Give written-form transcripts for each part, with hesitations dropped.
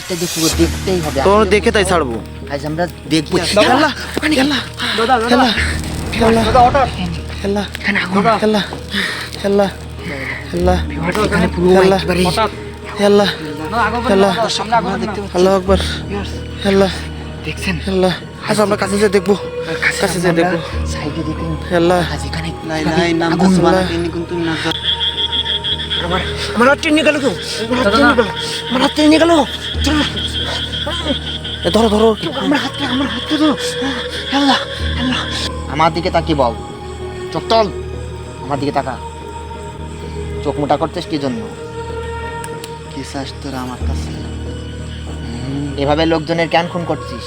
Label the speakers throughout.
Speaker 1: সাইডটা দেখবো, দেখতেই হবে।
Speaker 2: তো দেখে তাই ছাড়বো।
Speaker 1: আজ আমরা দেখবো।
Speaker 2: খেলা খেলা
Speaker 3: দাদা
Speaker 2: খেলা খেলা
Speaker 3: দাদা অর্ডার
Speaker 2: খেলা
Speaker 1: এখানে আগুন।
Speaker 2: খেলা খেলা খেলা
Speaker 1: ভিউয়ার্স, এখানে পুরো
Speaker 2: খেলা।
Speaker 1: একেবারে
Speaker 3: হঠাৎ
Speaker 2: খেলা
Speaker 3: দাদা আগুন
Speaker 2: খেলা।
Speaker 3: সামনে আগুন দেখতে
Speaker 2: আল্লাহ আকবার খেলা
Speaker 1: দেখছেন?
Speaker 2: খেলা। আচ্ছা আমরা কাছে যেয়ে দেখবো, কাছে যেয়ে দেখবো।
Speaker 1: সাইডে দেখুন।
Speaker 2: খেলা
Speaker 1: আজ এখানে
Speaker 2: আগুন।
Speaker 1: আমার হাত টেনে গেল কেউ, আমার হাত টেনে গেল।
Speaker 2: ধরো ধরো।
Speaker 1: আমার হাতটা ধরো। আল্লাহ আল্লাহ, আমার দিকে তাকিয়ে বল, চোখ তল, আমার দিকে তাকা। চোখ মোটা করছিস কি জন্য?
Speaker 4: কি চাস তোরা আমার কাছে?
Speaker 1: এভাবে লোকজনের কেন খুন করছিস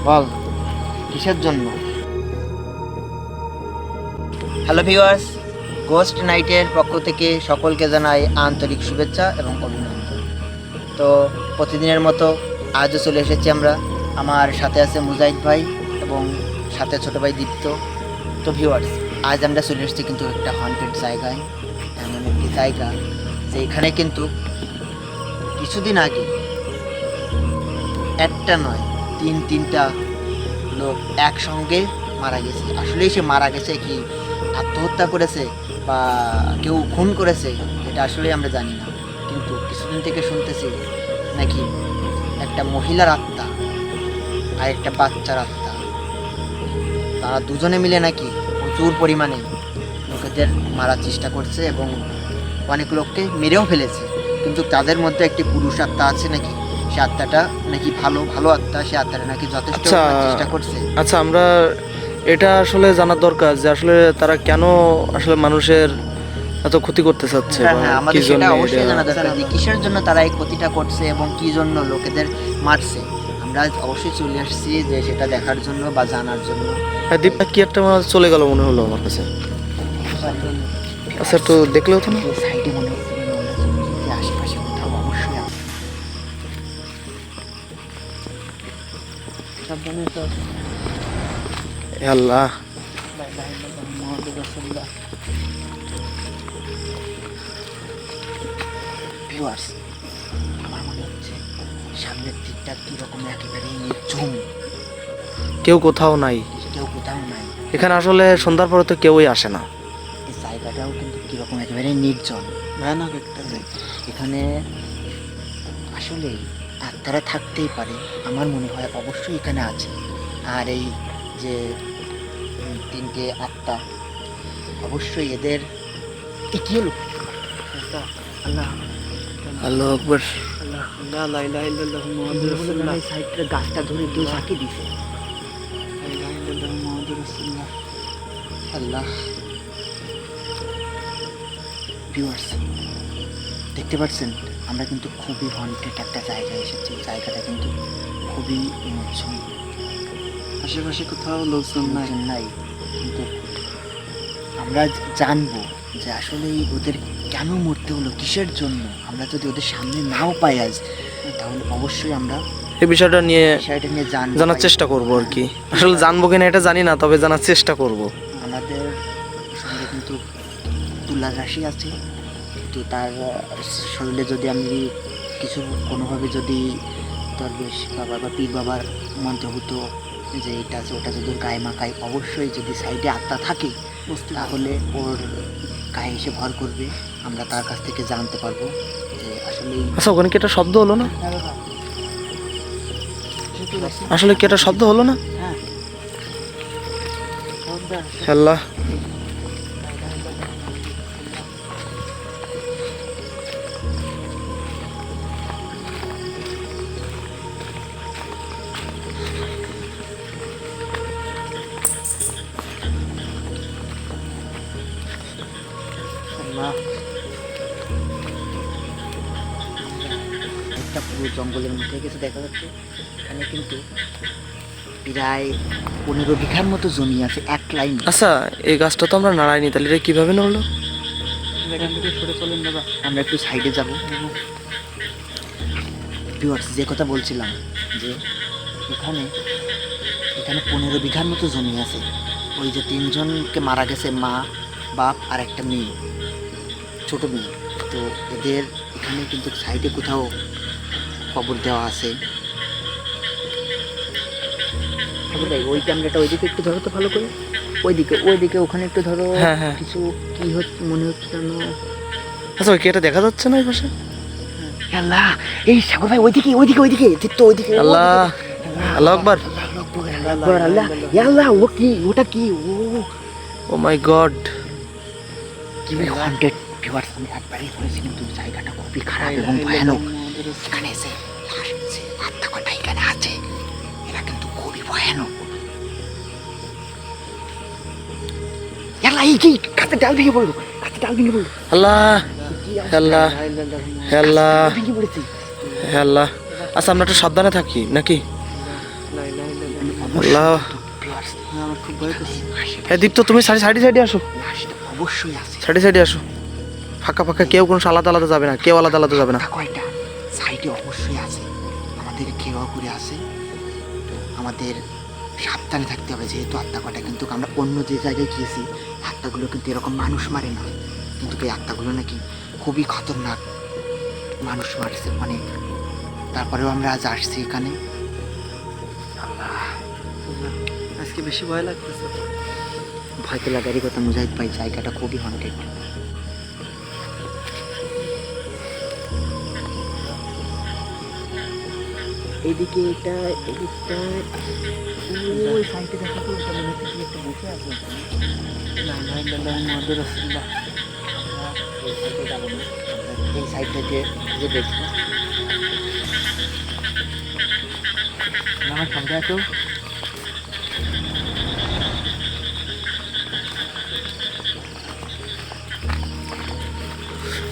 Speaker 1: বল, কিসের জন্য? হ্যালো ভিউয়ার্স, গোস্ট নাইটের পক্ষ থেকে সকলকে জানাই আন্তরিক শুভেচ্ছা এবং অভিনন্দন। তো প্রতিদিনের মতো আজও চলে এসেছি আমরা। আমার সাথে আছে মুজাহিদ ভাই এবং সাথে ছোট ভাই দীপ্ত। তো ভিউয়ার্স, আজ আমরা চলে এসেছি কিন্তু একটা হন্টেড জায়গায়, এমন একটি জায়গা যে এখানে কিন্তু কিছুদিন আগে একটা নয় তিনটা লোক একসঙ্গে মারা গেছে। আসলেই সে মারা গেছে কি আত্মহত্যা করেছে বা কেউ খুন করেছে, এটা আসলেই আমরা জানি না। কিন্তু কিছুদিন থেকে শুনতেছি নাকি একটা মহিলার আত্মা আর একটা বাচ্চার আত্মা, তারা দুজনে মিলে নাকি প্রচুর পরিমাণে লোকেদের মারার চেষ্টা করছে এবং অনেক লোককে মেরেও ফেলেছে। কিন্তু তাদের মধ্যে একটি পুরুষ আত্মা আছে নাকি, সে আত্মাটা নাকি ভালো আত্মা, সে আত্মাটা নাকি যথেষ্ট
Speaker 2: আচ্ছা।
Speaker 1: চেষ্টা করছে।
Speaker 2: আচ্ছা আমরা এটা আসলে জানার দরকার যে আসলে তারা কেন আসলে মানুষের এত ক্ষতি করতে চাচ্ছে
Speaker 1: হ্যাঁ
Speaker 2: বা
Speaker 1: হ্যাঁ,
Speaker 2: কি
Speaker 1: আমাদের
Speaker 2: জন্য
Speaker 1: সেটা অবশ্যই
Speaker 2: এটা-
Speaker 1: জানা দরকার যে কিসের জন্য তারা এই ক্ষতিটা করছে এবং কি জন্য লোকেদের মারছে। আমরা অবশ্যই চলে আসছি যে সেটা দেখার জন্য বা জানার জন্য।
Speaker 2: হ্যাঁ দীপা কি একটা আমার চলে গেল মনে হলো আমার কাছে। আচ্ছা একটু দেখলে হতো না?
Speaker 1: সাইডে মনে হচ্ছে যেন আমরা চলে এসেছি, আশেপাশে কোথাও অবশ্যই আছে।
Speaker 3: সাবধানে তো
Speaker 2: এ আল্লাহ,
Speaker 1: ভিউয়ার্স, আমার মনে হচ্ছে সামনের দিকটা কিরকম একেবারে নির্ঝুম,
Speaker 2: কেউ কোথাও নাই
Speaker 1: কেউ কোথাও নাই।
Speaker 2: এখানে। আসলে সন্ধ্যার পরে তো কেউই আসে না।
Speaker 1: এই জায়গাটাও কিন্তু কিরকম একেবারে নির্জন,
Speaker 4: ভয়ানক একটা জায়গা।
Speaker 1: এখানে আসলে আত্মারা থাকতেই পারে, আমার মনে হয় অবশ্যই এখানে আছে। আর এই যে তিনটে আত্মা, অবশ্যই এদের কি হলো? আল্লাহ
Speaker 2: আল্লাহ আকবার।
Speaker 3: আল্লাহ লা ইলাহা ইল্লাল্লাহ মুহাম্মাদুর রাসূলুল্লাহ
Speaker 1: সাইডটা গাছটা ধরে কেউ ঝাঁকি দিছে।
Speaker 3: লা ইলাহা ইল্লাল্লাহ মুহাম্মাদুর রাসূলুল্লাহ।
Speaker 1: আল্লাহ। ভিউয়ার্স, দেখতে পাচ্ছেন আমরা কিন্তু খুবই হন্টেড একটা জায়গায় এসেছি। জায়গাটা কিন্তু খুবই নির্ঝুম,
Speaker 4: আশেপাশে কোথাও লোকজন নাই।
Speaker 1: নাই। কিন্তু আমরা জানবো যে আসলে ওদের কেন মরতে হলো, কিসের জন্য। আমরা যদি ওদের সামনে নাও পাই আজ, তাহলে অবশ্যই আমরা
Speaker 2: এই বিষয়টা নিয়ে
Speaker 1: বিষয়টা নিয়ে
Speaker 2: জানার চেষ্টা করব আর কি। আসলে জানবো কিনা এটা জানি না, তবে জানার চেষ্টা করব।
Speaker 1: আমাদের সঙ্গে কিন্তু তুলার রাশি আছে, কিন্তু তার শরীরে যদি আমি কিছু কোনোভাবে যদি দরবেশ বাবা বা পীর বাবার মন্ত্রভূত যে এটা আছে ওটা যদি ওর গায়ে মাখায়, অবশ্যই যদি সাইডে আত্মা থাকে তাহলে ওর গায়ে এসে ভর করবে। আমরা তার কাছ থেকে জানতে পারবো যে আসলে
Speaker 2: আচ্ছা ওখানে কি একটা শব্দ হলো না? আসলে কি একটা শব্দ হলো না? আল্লাহ
Speaker 1: একটা পুরো জঙ্গলের মধ্যে কিছু দেখা যাচ্ছে। এখানে কিন্তু প্রায় 15 বিঘার মতো জমি আছে এক লাইন।
Speaker 2: আচ্ছা এই গাছটা তো আমরা নাড়াইনি, তাহলে এটা কিভাবে নড়লো?
Speaker 3: এখান থেকে সরে চলেন দাদা।
Speaker 1: আমরা একটু সাইডে যাব। ভিউয়ার্স, যে কথা বলছিলাম যে এখানে 15 বিঘার মতো জমি আছে। ওই যে তিনজনকে মারা গেছে, মা বাপ আর একটা মেয়ে, ছোট মেয়ে, তো এদের এখানে কিন্তু সাইডে কোথাও কবর দেওয়া আছে। ঠাকুর ভাই ওই ক্যামেরাটা ওইদিকে একটু ধরো তো ভালো করে, ওইদিকে ওখানে একটু ধরো।
Speaker 2: হ্যাঁ, হ্যাঁ।
Speaker 1: কিছু কি হচ্ছে মনে হচ্ছে যেন।
Speaker 2: আচ্ছা ওই কি এটা দেখা যাচ্ছে না এই পাশে?
Speaker 1: আল্লাহ, এই ঠাকুর ভাই ওইদিকে ঠিক তো ওইদিকে।
Speaker 2: আল্লাহ, আল্লাহ আকবার।
Speaker 1: আল্লাহ আল্লাহ, ইয়া আল্লাহ, ও কি, ওটা কি,
Speaker 2: ও মাই গড।
Speaker 1: কি হন্টেড ভিউয়ার্স। আমি একবারই বলেছি কিন্তু জায়গাটা খুবই খারাপ এবং ভয়ানক। এখানে এসে লাশ আছে, আত্মা কটা এখানে আছে, এরা কিন্তু খুবই ভয়ানক। আল্লাহ, এই কি কাছে ডাল ভেঙে পড়লো।
Speaker 2: আল্লাহ, আল্লাহ, আল্লাহ,
Speaker 1: ভেঙে পড়েছে।
Speaker 2: আল্লাহ। আচ্ছা আমরা একটু সাবধানে থাকি নাকি? আল্লাহ।
Speaker 1: ভিউয়ার্স,
Speaker 4: আমার খুব ভয় করছে।
Speaker 2: হ্যাঁ দীপ্ত, তুমি সাইডে আসো,
Speaker 1: লাশটা অবশ্যই আছে।
Speaker 2: সাইডে আসো। ফাঁকা কেউ কোনো আলাদা যাবে না, কেউ আলাদা যাবে না।
Speaker 1: আত্মা কয়টা সাইডে অবশ্যই আছে, আমাদের ঘেরাও করে আছে। তো আমাদের সাবধানে থাকতে হবে, যেহেতু আত্মা কয়টা কিন্তু আমরা অন্য যে জায়গায় গিয়েছি, আত্মাগুলো কিন্তু এরকম মানুষ মারে না, কিন্তু এই আত্মাগুলো নাকি খুবই খতরনাক, মানুষ মারছে অনেক। তারপরেও আমরা আজ আসছি এখানে। আল্লাহ,
Speaker 4: আজকে বেশি ভয় লাগতেছে।
Speaker 1: ভয় তো লাগারই কথা মুজাহিদ ভাই, জায়গাটা খুবই হন্টেড। এদিকে এটা, এদিকটা, ওই সাইডে দেখা তো ওটা মনে হচ্ছে কি একটা বসে আছে ওখানে।
Speaker 3: লা ইলাহা ইল্লাল্লাহ মুহাম্মাদুর রাসূলুল্লাহ।
Speaker 1: এই সাইডে যাবো না, এই সাইডটা যে দেখবো। আমার সঙ্গে আছো?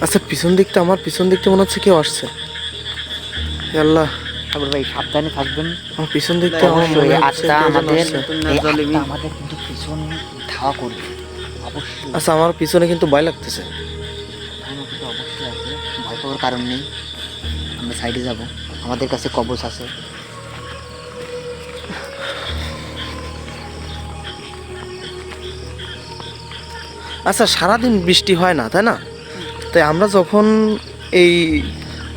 Speaker 2: আচ্ছা আমার পিছন দিকটা মনে হচ্ছে কেউ আসছে। হে আল্লাহ,
Speaker 1: ঠাকুর ভাই সাবধানে থাকবেন।
Speaker 2: আমার পিছন দিকটা আমার
Speaker 1: অবশ্যই
Speaker 2: মনে হচ্ছে
Speaker 1: আত্মা
Speaker 2: কেউ যেন
Speaker 1: আমাদের,
Speaker 2: আসছে।
Speaker 1: এই আত্মা আমাদের কিন্তু পিছন ধাওয়া করবে অবশ্যই।
Speaker 2: আচ্ছা আমার পিছনে কিন্তু ভয় লাগতেছে।
Speaker 1: ভয়ানক তো অবশ্যই আছে, ভয় পাওয়ার কারণ নেই। আমরা সাইডে যাব, আমাদের কাছে কবচ আছে।
Speaker 2: আচ্ছা সারাদিন বৃষ্টি হয় না তাই না? তাই আমরা যখন এই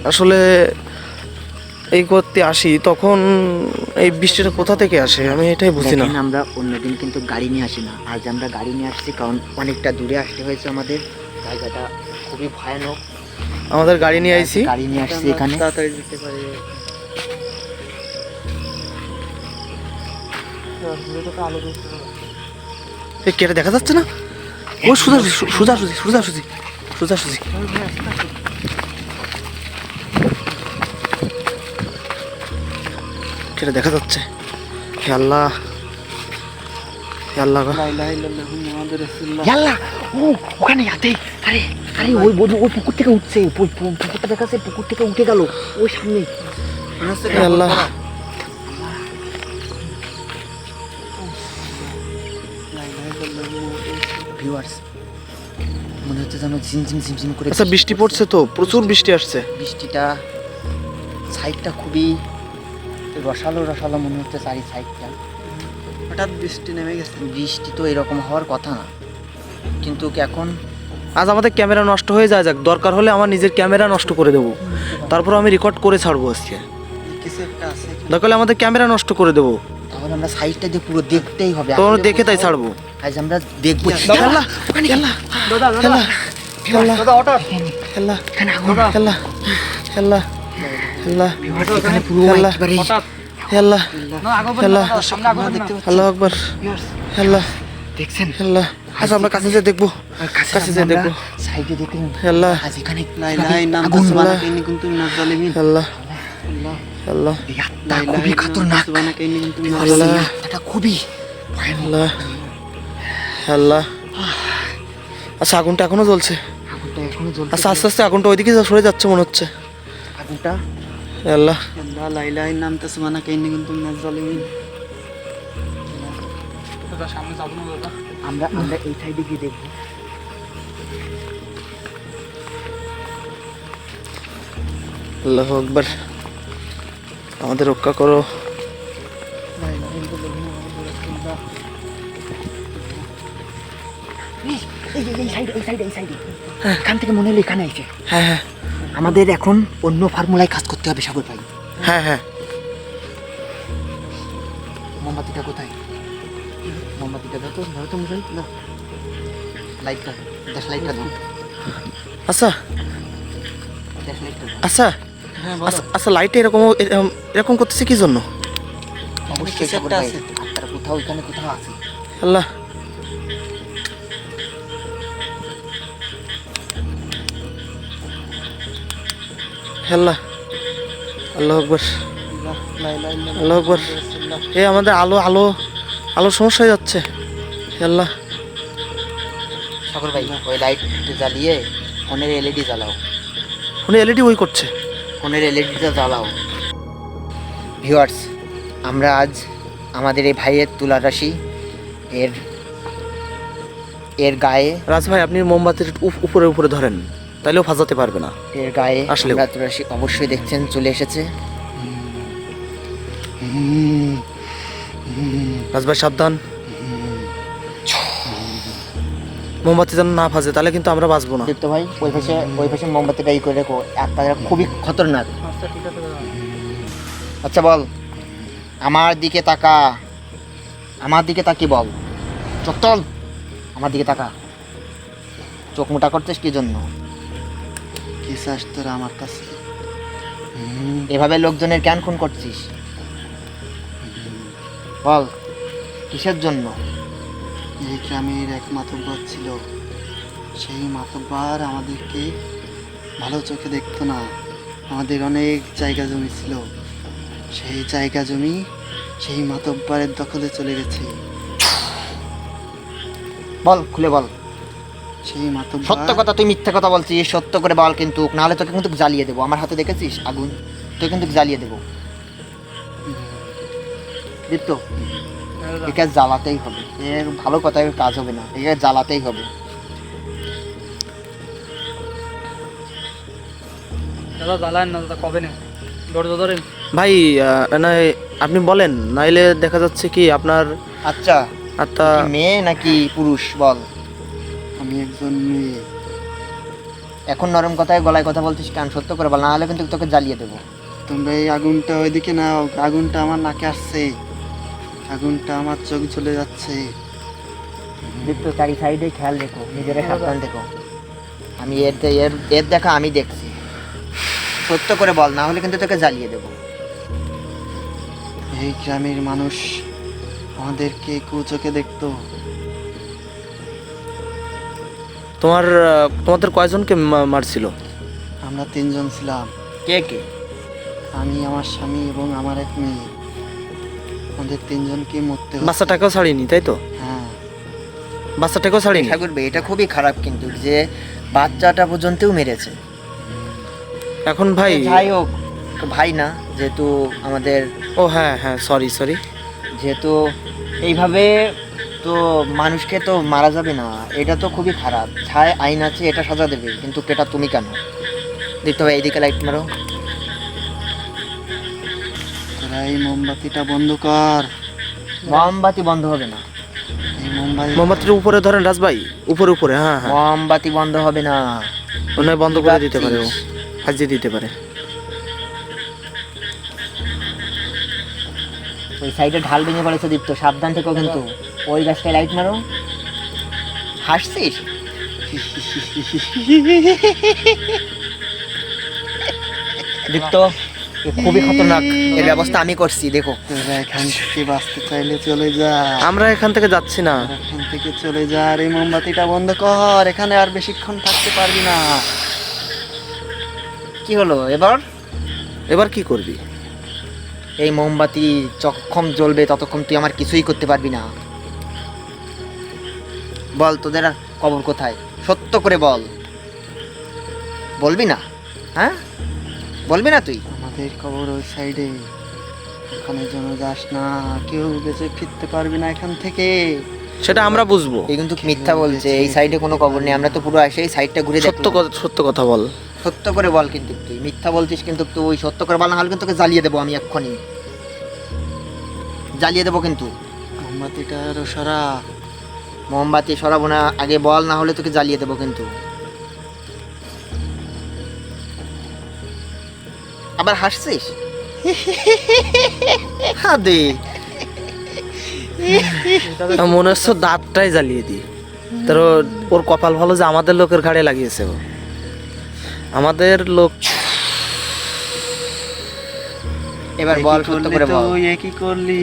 Speaker 2: আসলে এই করতে আসি তখন এই বৃষ্টিটা কোথা থেকে আসে আমি এটাই বুঝি না।
Speaker 1: দেখেন, আমরা অন্যদিন কিন্তু গাড়ি নিয়ে আসি না, আজ আমরা গাড়ি নিয়ে আসছি কারণ অনেকটা দূরে আসতে হয়েছে আমাদের। জায়গাটা খুবই ভয়ানক।
Speaker 2: আমাদের গাড়ি নিয়ে আইছি।
Speaker 1: গাড়ি নিয়ে আসছি এখানে।
Speaker 3: তাড়াতাড়ি যেতে পারি। ভিডিওটা আলো দিতে হবে।
Speaker 2: এ কেটে দেখা যাচ্ছে না? ও সোজাসুজি। কেটে দেখা যাচ্ছে। হে আল্লাহ, হে আল্লাহ গো।
Speaker 3: লা ইলাহা ইল্লাল্লাহ মুহাম্মাদুর রাসূলুল্লাহ।
Speaker 1: ইয়াল্লা, ওখানে হাতে, আরে আরে ওই ওই পুকুর থেকে উঠছে, ওই পুকুরটা দেখাচ্ছে, পুকুর থেকে উঠে গেল ওই সামনে।
Speaker 2: হে আল্লাহ,
Speaker 3: লা ইলাহা ইল্লাল্লাহ মুহাম্মাদুর রাসূলুল্লাহ।
Speaker 1: ভিউয়ার্স, মনে হচ্ছে যেন ঝিমঝিম করে
Speaker 2: আচ্ছা বৃষ্টি পড়ছে তো, প্রচুর বৃষ্টি আসছে।
Speaker 1: বৃষ্টিটা, সাইডটা খুবই রসালো মনে হচ্ছে চারি সাইডটা।
Speaker 4: হঠাৎ বৃষ্টি নেমে গেছে।
Speaker 1: বৃষ্টি তো এরকম হওয়ার কথা না, কিন্তু এখন
Speaker 2: আজ আমাদের ক্যামেরা নষ্ট হয়ে যায়, যাক দরকার হলে আমার নিজের ক্যামেরা নষ্ট করে দেবো, তারপর আমি রেকর্ড করে ছাড়বো আজকে।
Speaker 4: কিছু একটা আছে এখানে।
Speaker 2: দরকার হলে আমাদের ক্যামেরা নষ্ট করে দেবো,
Speaker 1: তাহলে আমরা সাইডটা দিয়ে পুরো দেখতেই হবে।
Speaker 2: তো আমরা
Speaker 1: আসলে
Speaker 2: দেখে তাই
Speaker 1: কোথাও-
Speaker 2: ছাড়বো।
Speaker 1: আজ আমরা দেখবো।
Speaker 2: আল্লাহ, আল্লাহ, আল্লাহ, আল্লাহ,
Speaker 1: এখানে আগুন।
Speaker 2: আল্লাহ, আল্লাহ, আল্লাহ,
Speaker 1: ভিউয়ার্স, এখানে পুরো
Speaker 2: আল্লাহ,
Speaker 1: একেবারে
Speaker 2: আল্লাহ, আল্লাহ,
Speaker 3: আমরা দেখতে
Speaker 2: আল্লাহ আকবার, আল্লাহ,
Speaker 1: দেখছেন?
Speaker 2: আল্লাহ। আচ্ছা আমরা কাছে যেয়ে দেখবো, কাছে যেয়ে দেখবো।
Speaker 1: সাইডে দেখলেন
Speaker 2: আল্লাহ,
Speaker 1: আজ এখানে
Speaker 4: লা ইলাহা ইল্লাল্লাহ
Speaker 1: আগুন।
Speaker 4: সুবহানাকা ইন্নী কুনতু মিনাজ জালিমিন।
Speaker 2: আল্লাহ, আল্লাহ,
Speaker 1: এই আত্মা খুবই খতরনাক।
Speaker 4: সুবহানাকা ইন্নী কুনতু মিনাজ
Speaker 1: ভিউয়ার্স, এই
Speaker 2: আল্লাহ।
Speaker 1: আত্মাটা খুবই ভয়ানক।
Speaker 2: আল্লাহ, আল্লাহ। আচ্ছা আগুনটা এখনো জ্বলছে।
Speaker 1: আগুনটা এখনো জ্বলছে।
Speaker 2: আচ্ছা আস্তে আস্তে আগুনটা ওইদিকে সরে যাচ্ছে মনে হচ্ছে।
Speaker 1: আগুনটা
Speaker 2: আল্লাহ,
Speaker 4: আল্লাহ লা ইলাহা ইল্লাল্লাহ সুবহানাকা ইন্নী কুনতু মিনাজ জালিমিন।
Speaker 3: দাদা সামনে যাবো না দাদা।
Speaker 1: আমরা এই সাইডে গিয়ে দেখবো।
Speaker 2: আল্লাহু আকবার, আমাদের রক্ষা করো।
Speaker 3: লা ইলাহা ইল্লাল্লাহ মুহাম্মাদুর রাসূলুল্লাহ।
Speaker 1: এই সাইডে এখান থেকে মনে হলো এখানে আইছে।
Speaker 2: হ্যাঁ হ্যাঁ
Speaker 1: আমাদের এখন অন্য ফর্মুলায় কাজ করতে হবে সাগর ভাই।
Speaker 2: হ্যাঁ হ্যাঁ
Speaker 1: মোমবাতিটা কোথায়? মোমবাতিটা দাও তো, ধরো তো মোবাইল না, লাইটটা, দেশ লাইটটা দাও,
Speaker 2: আচ্ছা
Speaker 1: দেশ লাইটটা দাও।
Speaker 2: আচ্ছা
Speaker 4: হ্যাঁ বলো।
Speaker 2: আচ্ছা আচ্ছা লাইটে এরকম এরকম করতেছে কি জন্য?
Speaker 1: অবশ্যই
Speaker 4: কিছু
Speaker 1: সাগর
Speaker 4: একটা
Speaker 1: ভাই,
Speaker 4: আছে।
Speaker 1: আত্মারা কোথাও এখানে কোথাও আছে।
Speaker 2: আল্লাহ আল্লাহ আল্লাহ আকবার
Speaker 4: লা ইলাহা ইল্লাল্লাহ
Speaker 2: আল্লাহু আকবার।
Speaker 4: রাসূলুল্লাহ।
Speaker 2: এ আমাদের আলো আলো আলো সমস্যা হয়ে যাচ্ছে। হে আল্লাহ
Speaker 1: সাগর ভাই ওই লাইট জ্বালিয়ে ফোনের এলইডি জ্বালাও,
Speaker 2: উনি এলইডি ওই করছে।
Speaker 1: ফোনের এলইডিটা জ্বালাও। ভিউয়ার্স, আমরা আজ আমাদের এই ভাইয়ের তুলা রাশি এর এর গায়ে
Speaker 2: রাজ ভাই আপনি মোমবাতির উপরে উপরে ধরেন, তাইলেও ফাজাতে পারবে না।
Speaker 1: এর গায়ে
Speaker 2: আসলেও।
Speaker 1: আমরা তুলা রাশি অবশ্যই দেখছেন চলে এসেছে।
Speaker 2: রাজ ভাই সাবধান, মোমবাতি যেন না ফাজে, তাহলে কিন্তু আমরা বাঁচবো না।
Speaker 1: দীপ্ত ভাই ওই পাশে মোমবাতিটা ই করে রেখো, একটা খুবই খতরনাক।
Speaker 3: আচ্ছা ঠিক আছে দাদা।
Speaker 1: আচ্ছা বল, আমার দিকে তাকা, আমার দিকে তাকি বল, চোখ তল, আমার দিকে তাকা। চোখ মোটা করছিস কি জন্য?
Speaker 4: কি চাস তোরা আমার কাছে?
Speaker 1: এভাবে লোকজনের কেন খুন করছিস বল, কিসের জন্য?
Speaker 4: এই গ্রামের এক মাতব্বর ছিল, সেই মাতব্বর আমাদেরকে ভালো চোখে দেখতো না। আমাদের অনেক জায়গা জমি ছিল, সেই জায়গা জমি সেই মাতব্বরের দখলে চলে গেছে।
Speaker 1: বল, খুলে বল।
Speaker 4: সেই মাতব্বর
Speaker 1: সত্য কথা, তুই মিথ্যা কথা বলছিস, সত্য করে বল কিন্তু, নাহলে তোকে কিন্তু জ্বালিয়ে দেবো। আমার হাতে দেখেছিস আগুন, তোকে কিন্তু জ্বালিয়ে দেবো। দীপ্ত,
Speaker 3: হ্যাঁ দাদা।
Speaker 1: একে জ্বালাতেই হবে, এর ভালো কথায় কাজ হবে না, একে জ্বালাতেই হবে।
Speaker 3: দাদা জ্বালায়েন না দাদা, কবে নেই ধৈর্য ধরেন।
Speaker 2: ভাই না আপনি বলেন, নাইলে দেখা যাচ্ছে কি আপনার
Speaker 1: আচ্ছা,
Speaker 2: আত্মা।
Speaker 1: কি মেয়ে নাকি পুরুষ বল?
Speaker 4: আমি একজন মেয়ে।
Speaker 1: এখন নরম কথায় গলায় কথা বলছিস কেন? সত্য করে বল, না হলে কিন্তু তোকে জ্বালিয়ে দেবো।
Speaker 4: তোমরা এই আগুনটা ওইদিকে নাও, আগুনটা আমার নাকে আসছে, আগুনটা আমার চোখ জ্বলে যাচ্ছে।
Speaker 1: দীপ্ত, চারি সাইডে খেয়াল রেখো, নিজেরা সাবধান দেখো। আমি এর দেখা আমি দেখছি। সত্য করে বল, না হলে কিন্তু তোকে জ্বালিয়ে দেবো।
Speaker 4: এই গ্রামের মানুষ আমাদেরকে কুচোখে দেখতো।
Speaker 2: তোমাদের কয়জনকে মারছিল?
Speaker 4: আমরা তিনজন ছিলাম,
Speaker 1: কে কে?
Speaker 4: আমি, আমার স্বামী এবং আমার এক মেয়ে। আমাদের তিনজনকে মরতে হচ্ছে।
Speaker 2: বাচ্চাটাকেও ছাড়িনি তাই তো?
Speaker 4: হ্যাঁ,
Speaker 2: বাচ্চাটাকেও ছাড়িনি।
Speaker 1: দেখা করবে, এটা খুবই খারাপ কিন্তু, যে বাচ্চাটা পর্যন্তও মেরেছে।
Speaker 2: এখন ভাই
Speaker 1: যাই হোক, ভাই না যেহেতু আমাদের,
Speaker 2: ও হ্যাঁ হ্যাঁ সরি সরি।
Speaker 1: যেহেতু এইভাবে তো মানুষকে তো মারা যাবে না, এটা তো খুবই খারাপ। ছায় আইন আছে, এটা সাজা দেবে, কিন্তু এটা তুমি কেন? দেখতে হবে, এইদিকে লাইট মারো।
Speaker 4: তোরা এই মোমবাতিটা বন্ধ কর।
Speaker 1: মোমবাতি বন্ধ হবে না,
Speaker 4: এই মোমবাতি
Speaker 2: মোমবাতির উপরে ধরেন রাজ ভাই, উপরে উপরে। হ্যাঁ হ্যাঁ
Speaker 1: মোমবাতি বন্ধ হবে না।
Speaker 2: মনে হয় বন্ধ করে দিতে পারে, ও হাজিয়ে দিতে পারে।
Speaker 1: ওই সাইডে ঢাল ভেঙে পড়েছে দীপ্ত, সাবধান থেকো কিন্তু। ওই গাছটায় লাইট মারো। হাসছিস? দীপ্ত, এ খুবই খতরনাক, এর ব্যবস্থা আমি করছি, দেখো।
Speaker 4: তোরা এখান থেকে বাঁচতে চাইলে চলে যা,
Speaker 2: আমরা এখান থেকে যাচ্ছি না।
Speaker 4: এখান থেকে চলে যা। আর এই মোমবাতিটা বন্ধ কর, এখানে আর বেশিক্ষণ থাকতে পারবি না।
Speaker 1: কি হলো এবার?
Speaker 2: এবার কি করবি?
Speaker 1: এই মোমবাতি যতক্ষণ জ্বলবে ততক্ষণ তুই আমার কিছুই করতে পারবি না। বল, তোদের আর কবর কোথায়? সত্য করে বল, বলবি না? হ্যাঁ, বলবি না তুই?
Speaker 4: আমাদের কবর ওই সাইডে, ওখানে যেন যাস না, কেউ বেঁচে ফিরতে পারবি না এখান থেকে।
Speaker 2: সেটা আমরা বুঝবো।
Speaker 1: এই কিন্তু মিথ্যা বলছে, এই সাইডে কোনো কবর নেই, আমরা তো পুরো এসে এই সাইডটা ঘুরে
Speaker 2: সত্য
Speaker 1: দেখলাম।
Speaker 2: সত্য কথা বল।
Speaker 1: সত্য করে বল, কিন্তু তুই মিথ্যা বলছিস, কিন্তু তুই সত্য করে বল, না হলে কিন্তু তোকে জ্বালিয়ে দেবো আমি এক্ষুনি, জ্বালিয়ে দেবো কিন্তু।
Speaker 4: মোমবাতিটা আরো সরা।
Speaker 1: মোমবাতি সরাবো না, আগে বল, না হলে তোকে জ্বালিয়ে দেবো কিন্তু। আবার হাসছিস? হাদে
Speaker 2: মনে হচ্ছে দাঁতটাই জ্বালিয়ে দিই। তোর ওর কপাল ভালো যে আমাদের লোকের ঘাড়ে লাগিয়েছে ও। আমাদের লোক
Speaker 1: এবার বল, সত্য করে বল।
Speaker 4: তুই কি করলি?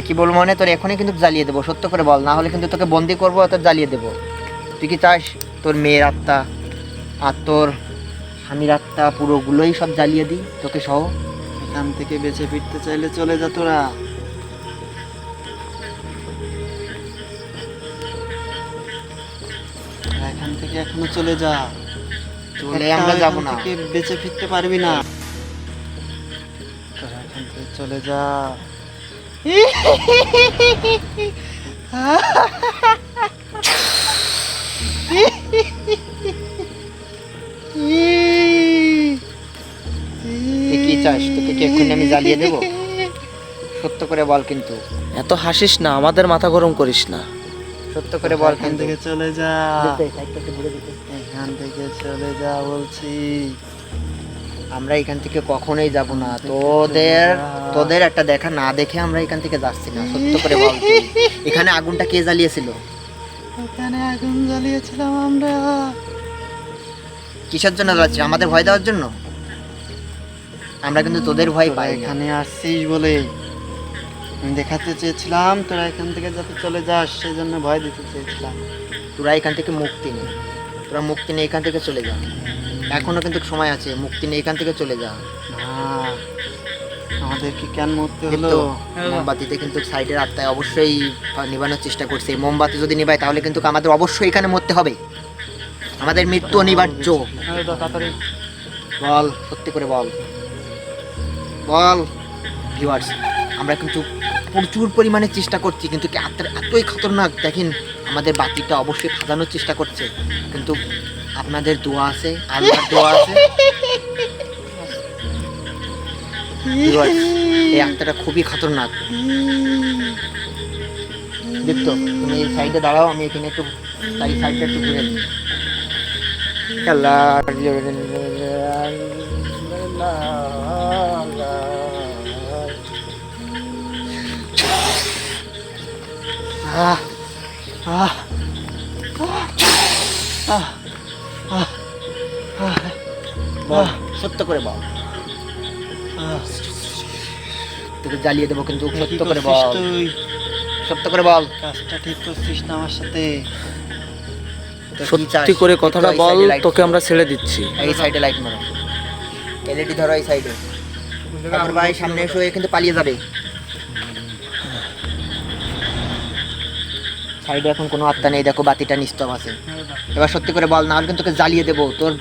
Speaker 1: কি বলবো মানে, তোর এখনই কিন্তু জ্বালিয়ে দেবো, সত্য করে বল, না হলে কিন্তু তোকে বন্দি করবো, তোর জ্বালিয়ে দেবো। তুই কি চাস তোর মেয়ের আত্মা আর তোর স্বামীর আত্মা পুরোগুলোই সব জ্বালিয়ে দিই তোকে সহ?
Speaker 4: এখান থেকে বেঁচে ফিরতে চাইলে চলে যা তোরা। তোরা এখান থেকে এখনো চলে যা।
Speaker 1: চলে
Speaker 4: একটাও
Speaker 1: আমরা যাবো
Speaker 4: এখান
Speaker 1: না।
Speaker 4: থেকে বেঁচে ফিরতে পারবি না। তোরা এখান থেকে চলে যা।
Speaker 1: তুই কি চাস? তোকে কি এক্ষুনি আমি জ্বালিয়ে দেবো? সত্য করে বল কিন্তু,
Speaker 2: এত হাসিস না, আমাদের মাথা গরম করিস না।
Speaker 1: সত্য করে বল
Speaker 4: এখান
Speaker 1: কিন্তু।
Speaker 4: থেকে চলে যা।
Speaker 1: দিতে, সাইডটাকে ঘুরে দিতে।
Speaker 4: এখান থেকে চলে যা বলছি।
Speaker 1: আমরা এখান থেকে কখনোই যাব না। তোদের তোদের একটা দেখা না দেখে আমরা এখান থেকে যাচ্ছি না। সত্য করে বল তুই। এখানে আগুনটা কে জ্বালিয়েছিল?
Speaker 4: এখানে আগুন জ্বালিয়েছিলাম আমরা।
Speaker 1: কিসের জন্য জ্বালাচ্ছি? আমাদের ভয় দেওয়ার জন্য? আমরা কিন্তু তোদের ভয়
Speaker 4: তোরা
Speaker 1: পাই না।
Speaker 4: এখানে আসছিস বলে আমি দেখাতে চেয়েছিলাম তোরা এখান থেকে যাতে চলে যাস, সেই জন্য ভয় দিতে চেয়েছিলাম।
Speaker 1: তোরা এখান থেকে মুক্তি নে, তোরা মুক্তি নিয়ে এখান থেকে চলে যা। এখনো কিন্তু সময় আছে, মুক্তি নিয়ে এখান থেকে চলে যা।
Speaker 4: না, আমাদেরকে কেন মরতে হলো?
Speaker 1: কিন্তু মোমবাতিতে কিন্তু সাইডের আত্মায় অবশ্যই নিবানোর চেষ্টা করছে। এই মোমবাতি যদি নিবাই তাহলে কিন্তু আমাদের অবশ্যই এখানে মরতে হবে। আমাদের মৃত্যু অনিবার্য। বল, সত্যি করে বল, বল। ভিউয়ার্স, আমরা কিন্তু প্রচুর পরিমাণে চেষ্টা করছি, কিন্তু কি আত্মার এতই খতরনাক। দেখেন আমাদের বাতিটা অবশ্যই ফাঁদানোর চেষ্টা করছে, কিন্তু আপনাদের দোয়া আছে, আল্লাহর দোয়া আছে। ভিউয়ার্স, এই আত্মাটা খুবই খতরনাক। দেখতো তুমি এই সাইডে দাঁড়াও, আমি এখানে একটু তাই সাইডটা একটু ঘুরে দিই।
Speaker 4: আহ, আহ, আহ, আহ, আহ,
Speaker 1: বল, সত্য করে বল।
Speaker 4: আহ।
Speaker 1: তোকে জ্বালিয়ে দেবো, কিন্তু
Speaker 4: কি
Speaker 1: সত্য করে
Speaker 4: করছিস
Speaker 1: বল,
Speaker 4: তুই?
Speaker 1: সত্য করে বল।
Speaker 4: কাজটা ঠিক করছিস না আমার সাথে।
Speaker 1: তো কি চাস?
Speaker 2: সত্যি করে কথাটা
Speaker 1: এই
Speaker 2: বল,
Speaker 1: সাইডে লাইট
Speaker 2: তোকে আমরা ছেড়ে দিচ্ছি।
Speaker 1: এই সাইডে লাইট মারো, এলইডি ধরো এই সাইডে। তারপর ভাই সামনে এসে এ কিন্তু পালিয়ে যাবে। সাইডে এখন কোনো আত্মা নেই, দেখো বাতিটা নিস্তব আছে। এবার সত্যি করে বল, না হলে কিন্তু তোকে জ্বালিয়ে দেবো। তোর